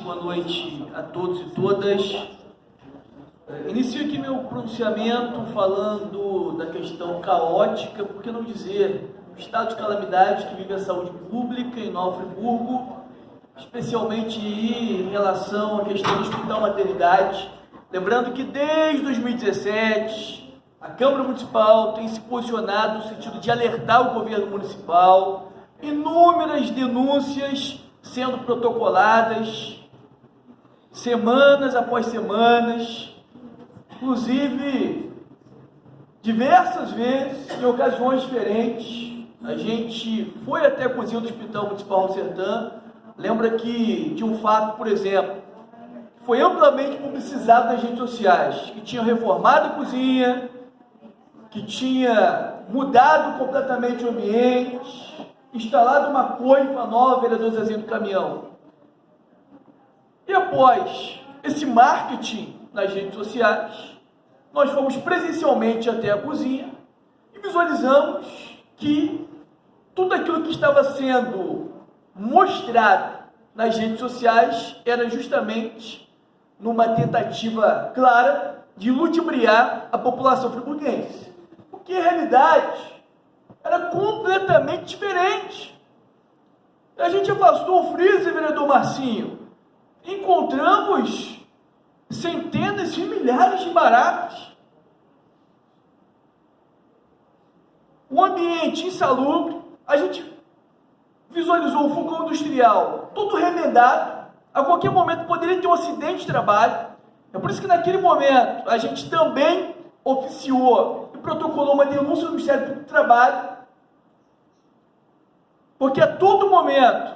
boa noite a todos e todas. Inicio aqui meu pronunciamento falando da questão caótica, por que não dizer, o estado de calamidade que vive a saúde pública em Nova Friburgo, especialmente em relação à questão do hospital maternidade. Lembrando que desde 2017, a Câmara Municipal tem se posicionado no sentido de alertar o governo municipal, inúmeras denúncias sendo protocoladas, semanas após semanas, inclusive diversas vezes, em ocasiões diferentes. A gente foi até a cozinha do Hospital Municipal Raul Sertã. Lembra que de um fato, por exemplo, foi amplamente publicizado nas redes sociais, que tinha reformado a cozinha, que tinha mudado completamente o ambiente, instalado uma coifa nova, vereador Zezinho do Caminhão. E após esse marketing nas redes sociais, nós fomos presencialmente até a cozinha e visualizamos que tudo aquilo que estava sendo mostrado nas redes sociais era justamente numa tentativa clara de ludibriar a população friburguense. Porque a realidade era completamente diferente. A gente afastou o freezer, vereador Marcinho, encontramos centenas e milhares de baratas. O ambiente insalubre, a gente visualizou o fogão industrial todo remendado, a qualquer momento poderia ter um acidente de trabalho. É por isso que naquele momento a gente também oficiou e protocolou uma denúncia no Ministério Público do Trabalho, porque a todo momento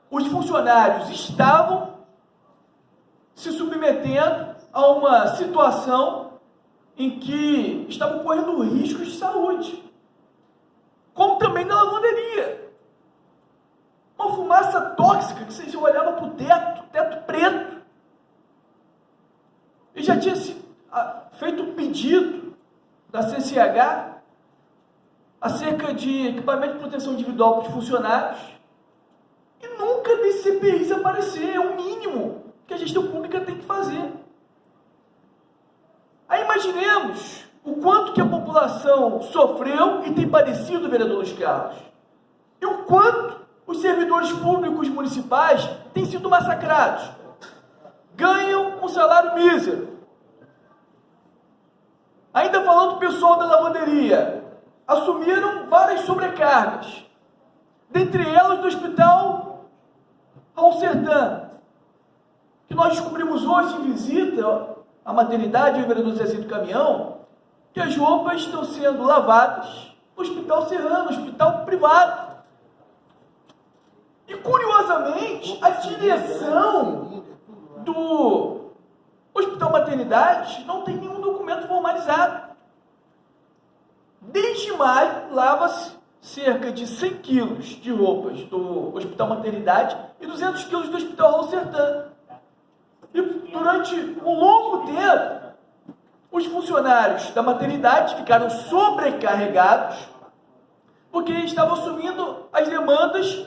os funcionários estavam se submetendo a uma situação em que estavam correndo riscos de saúde, como também na lavanderia. Uma fumaça tóxica que você olhava para o teto preto. E já tinha feito um pedido da CCH acerca de equipamento de proteção individual para os funcionários e nunca desse CPIs aparecer. É o mínimo que a gestão pública tem que fazer. Aí imaginemos o quanto que a população sofreu e tem padecido, vereador Luiz Carlos, e o quanto os servidores públicos municipais têm sido massacrados. Ganham um salário mísero. Ainda falando do pessoal da lavanderia, assumiram várias sobrecargas, dentre elas do Hospital Raul Sertã, que nós descobrimos hoje em visita à maternidade, o vereador Zezinho do Caminhão, que as roupas estão sendo lavadas no Hospital Serrano, hospital privado. E, curiosamente, a direção do Hospital Maternidade não tem nenhum documento formalizado. Desde maio, lava-se cerca de 100 quilos de roupas do Hospital Maternidade e 200 quilos do Hospital Raul Sertã. E durante um longo tempo, os funcionários da maternidade ficaram sobrecarregados porque estavam assumindo as demandas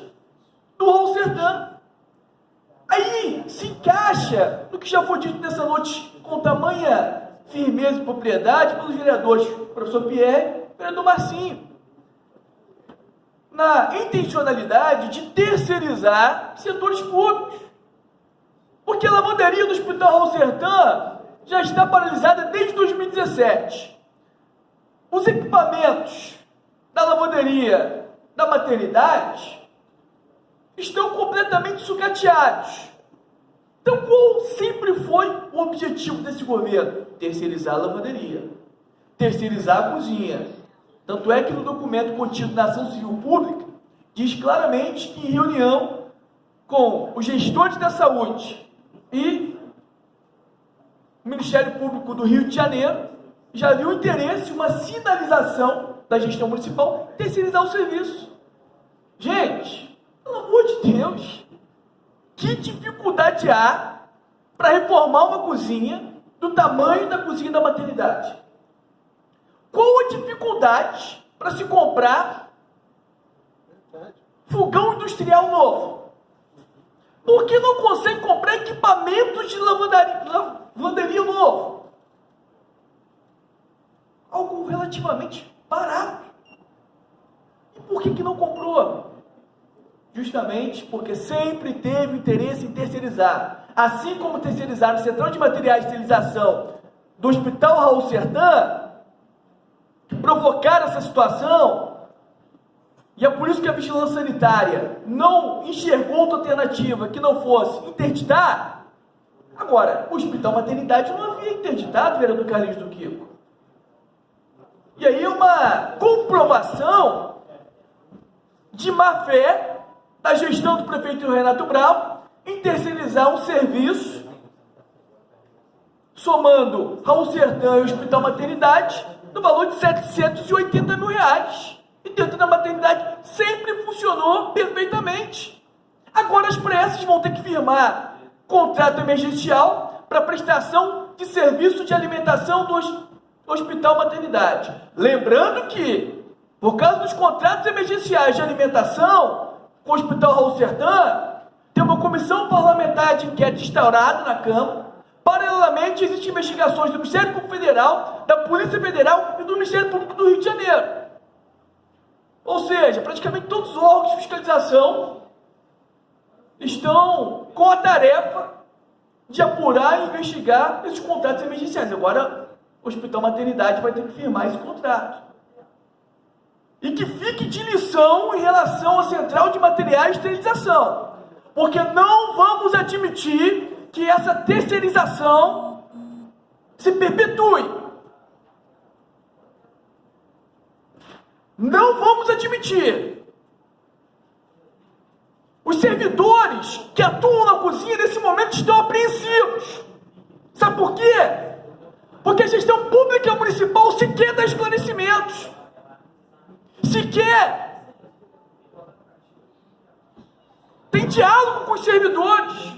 do Raul Sertã. Aí se encaixa no que já foi dito nessa noite com tamanha firmeza e propriedade pelos vereadores professor Pierre e vereador Marcinho, na intencionalidade de terceirizar setores públicos. Porque a lavanderia do Hospital Raul Sertã já está paralisada desde 2017. Os equipamentos da lavanderia da maternidade estão completamente sucateados. Então, qual sempre foi o objetivo desse governo? Terceirizar a lavanderia, terceirizar a cozinha. Tanto é que no documento contido na ação civil pública, diz claramente que em reunião com os gestores da saúde e o Ministério Público do Rio de Janeiro, já viu interesse, uma sinalização da gestão municipal, terceirizar o serviço. Gente, pelo amor de Deus, que dificuldade há para reformar uma cozinha do tamanho da cozinha da maternidade? Qual a dificuldade para se comprar fogão industrial novo? Por que não consegue comprar equipamento litros de lavanderia novo. Algo relativamente barato. E por que não comprou? Justamente porque sempre teve interesse em terceirizar. Assim como terceirizaram o Central de Materiais de Esterilização do Hospital Raul Sertan, que provocaram essa situação, e é por isso que a Vigilância Sanitária não enxergou outra alternativa que não fosse interditar. Agora, o Hospital Maternidade não havia interditado, vereador Carlinhos do Kiko. E aí uma comprovação de má-fé da gestão do prefeito Renato Bravo em terceirizar um serviço, somando Raul Sertan e o Hospital Maternidade, no valor de R$780 mil. E dentro da maternidade sempre funcionou perfeitamente. Agora as pressas vão ter que firmar contrato emergencial para prestação de serviço de alimentação do Hospital Maternidade. Lembrando que, por causa dos contratos emergenciais de alimentação com o Hospital Raul Sertan, tem uma comissão parlamentar de inquérito instaurada na Câmara. Paralelamente, existem investigações do Ministério Público Federal, da Polícia Federal e do Ministério Público do Rio de Janeiro. Ou seja, praticamente todos os órgãos de fiscalização estão com a tarefa de apurar e investigar esses contratos emergenciais. Agora, o Hospital Maternidade vai ter que firmar esse contrato. E que fique de lição em relação à Central de Materiais de Esterilização. Porque não vamos admitir que essa terceirização se perpetue. Não vamos admitir. Os servidores que atuam na cozinha nesse momento estão apreensivos. Sabe por quê? Porque a gestão pública municipal sequer dá esclarecimentos. Sequer tem diálogo com os servidores.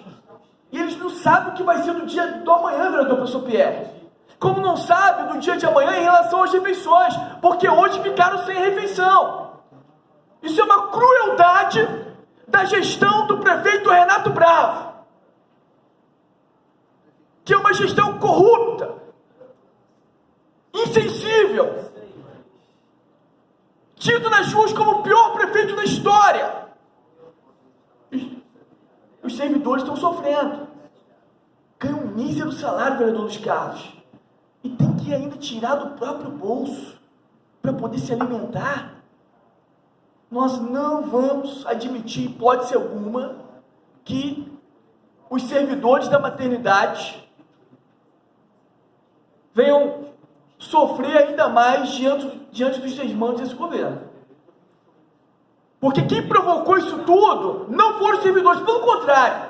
E eles não sabem o que vai ser no dia do amanhã, vereador professor Pierre. Como não sabe do dia de amanhã em relação às refeições, porque hoje ficaram sem refeição. Isso é uma crueldade da gestão do prefeito Renato Bravo, que é uma gestão corrupta, insensível, tido nas ruas como o pior prefeito da história. Os servidores estão sofrendo, ganham um mísero salário, vereador Luiz Carlos, e tem que ainda tirar do próprio bolso para poder se alimentar. Nós não vamos admitir, hipótese alguma, que os servidores da maternidade venham sofrer ainda mais diante dos desmandos desse governo. Porque quem provocou isso tudo não foram os servidores, pelo contrário.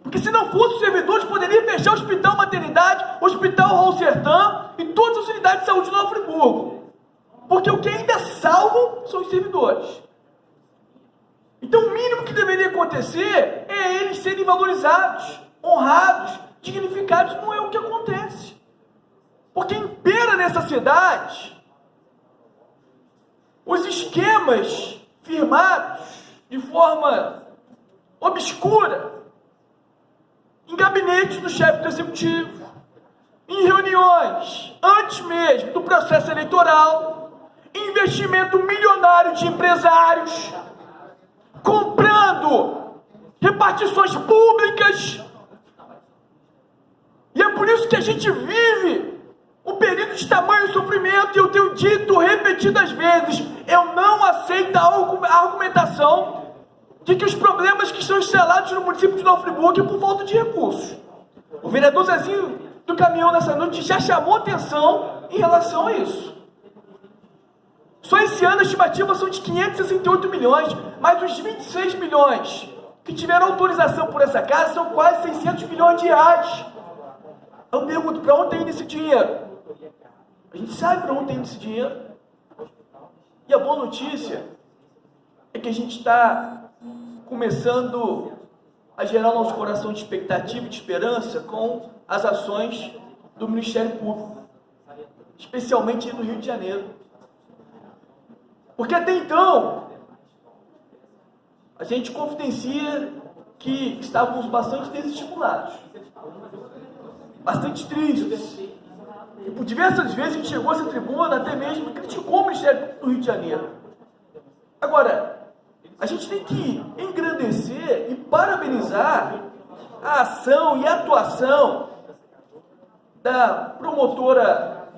Porque se não fossem os servidores, poderia fechar o Hospital Maternidade, o Hospital Raul Sertan e todas as unidades de saúde de Nova Friburgo. Porque o que ainda salvam são os servidores. Então o mínimo que deveria acontecer é eles serem valorizados, honrados, dignificados. Não é o que acontece. Porque impera nessa cidade os esquemas firmados de forma obscura em gabinetes do chefe do executivo, em reuniões antes mesmo do processo eleitoral, investimento milionário de empresários, comprando repartições públicas. E é por isso que a gente vive um período de tamanho sofrimento. E eu tenho dito repetidas vezes, eu não aceito a argumentação de que os problemas que estão instalados no município de Nova Friburgo é por falta de recursos. O vereador Zezinho do Caminhão nessa noite já chamou atenção em relação a isso. Só esse ano a estimativa são de 568 milhões, mais os 26 milhões que tiveram autorização por essa casa são quase 600 milhões de reais. Eu pergunto, para onde tem indo esse dinheiro? A gente sabe para onde tem indo esse dinheiro. E a boa notícia é que a gente está começando a gerar o nosso coração de expectativa e de esperança com as ações do Ministério Público, especialmente no Rio de Janeiro. Porque até então, a gente confidencia que estávamos bastante desestimulados. bastante tristes. E por diversas vezes a gente chegou a essa tribuna, até mesmo criticou o Ministério Público do Rio de Janeiro. Agora, a gente tem que engrandecer e parabenizar a ação e a atuação da promotora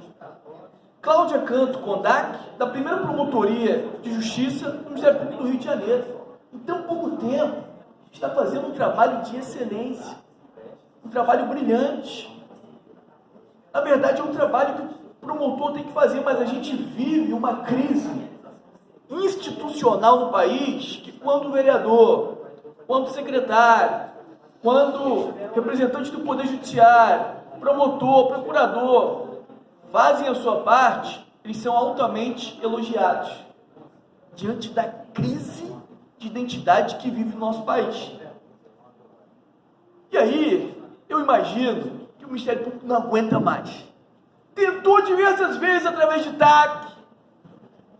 Cláudia Canto Kondak, da primeira promotoria de justiça do Ministério Público do Rio de Janeiro. Em tão pouco tempo, está fazendo um trabalho de excelência, um trabalho brilhante. Na verdade, é um trabalho que o promotor tem que fazer, mas a gente vive uma crise institucional no país, que quando o vereador, quando o secretário, quando representante do Poder Judiciário, promotor, procurador, fazem a sua parte, eles são altamente elogiados, diante da crise de identidade que vive o nosso país. E aí, eu imagino que o Ministério Público não aguenta mais. Tentou diversas vezes, através de TAC,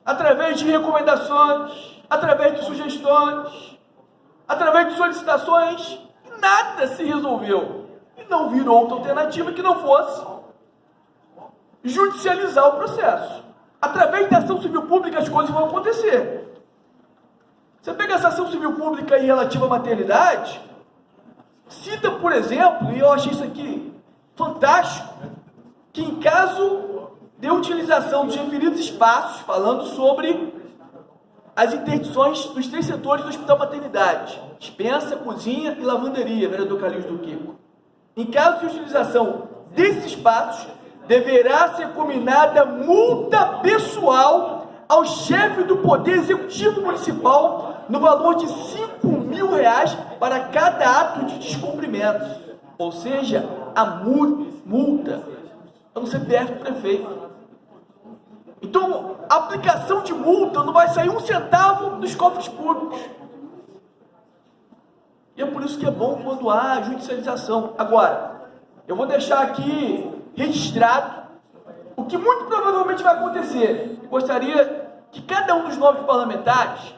através de recomendações, através de sugestões, através de solicitações, e nada se resolveu. E não virou outra alternativa que não fosse judicializar o processo. Através da ação civil pública as coisas vão acontecer. Você pega essa ação civil pública aí relativa à maternidade, cita, por exemplo, e eu achei isso aqui fantástico, que em caso de utilização dos referidos espaços, falando sobre as interdições dos 3 setores do Hospital Maternidade, dispensa, cozinha e lavanderia, vereador Carlinhos do Quico. Em caso de utilização desses espaços, deverá ser combinada multa pessoal ao chefe do Poder Executivo Municipal no valor de R$5.000 para cada ato de descumprimento. Ou seja, a multa é no CPF do prefeito. Então, a aplicação de multa não vai sair 1 centavo dos cofres públicos. E é por isso que é bom quando há judicialização. Agora, eu vou deixar aqui registrado o que muito provavelmente vai acontecer. Eu gostaria que cada um dos novos parlamentares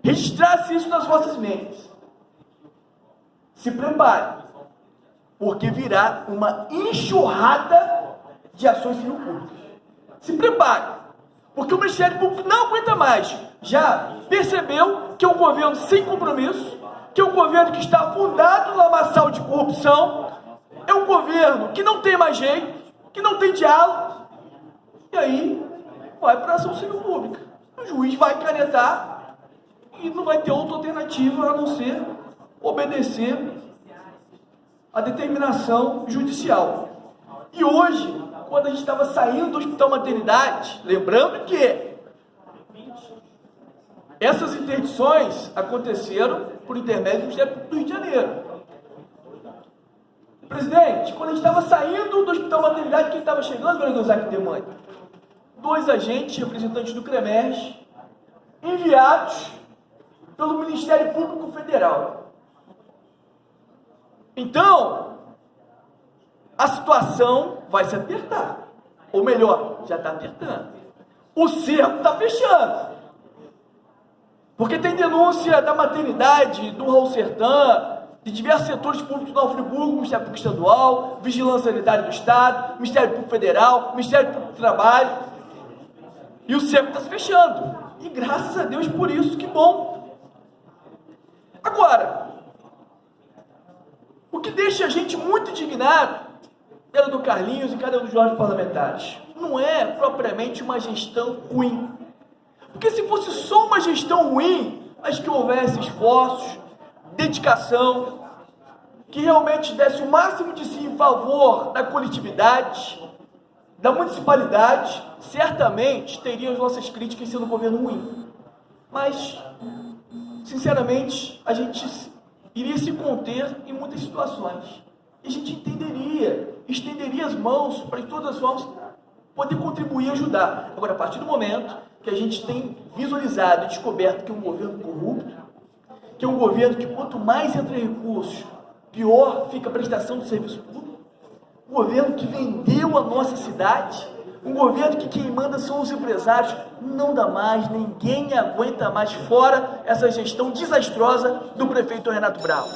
registrasse isso nas vossas mentes. Se prepare, porque virá uma enxurrada de ações civil públicas. Se prepare, porque o Ministério Público não aguenta mais. Já percebeu que é um governo sem compromisso, que é um governo que está afundado no lamaçal de corrupção, é um governo que não tem mais jeito, que não tem diálogo, e aí vai para a ação civil pública. O juiz vai canetar e não vai ter outra alternativa a não ser obedecer a determinação judicial. E hoje, quando a gente estava saindo do Hospital Maternidade, lembrando que essas interdições aconteceram por intermédio do Ministério Público do Rio de Janeiro. Presidente, quando a gente estava saindo do Hospital Maternidade, quem estava chegando, vereador Zac Demani? 2 agentes, representantes do CREMERS, enviados pelo Ministério Público Federal. Então, a situação vai se apertar. Ou melhor, já está apertando. O cerco está fechando. Porque tem denúncia da maternidade, do Raul Sertã, de diversos setores públicos do Nova Friburgo, Ministério Público Estadual, Vigilância Sanitária do Estado, Ministério Público Federal, Ministério Público do Trabalho. E o cerco está se fechando. E graças a Deus por isso, que bom. Agora, o que deixa a gente muito indignado, era do Carlinhos e cada um dos jovens parlamentares, não é propriamente uma gestão ruim. Porque se fosse só uma gestão ruim, mas que houvesse esforços, dedicação, que realmente desse o máximo de si em favor da coletividade, da municipalidade, certamente teria as nossas críticas sendo um governo ruim. Mas, sinceramente, a gente iria se conter em muitas situações. E a gente estenderia as mãos para, de todas as formas, poder contribuir e ajudar. Agora, a partir do momento que a gente tem visualizado e descoberto que é um governo corrupto, que é um governo que quanto mais entra recursos, pior fica a prestação do serviço público, um governo que vendeu a nossa cidade, um governo que quem manda são os empresários, não dá mais, ninguém aguenta mais, fora essa gestão desastrosa do prefeito Renato Bravo.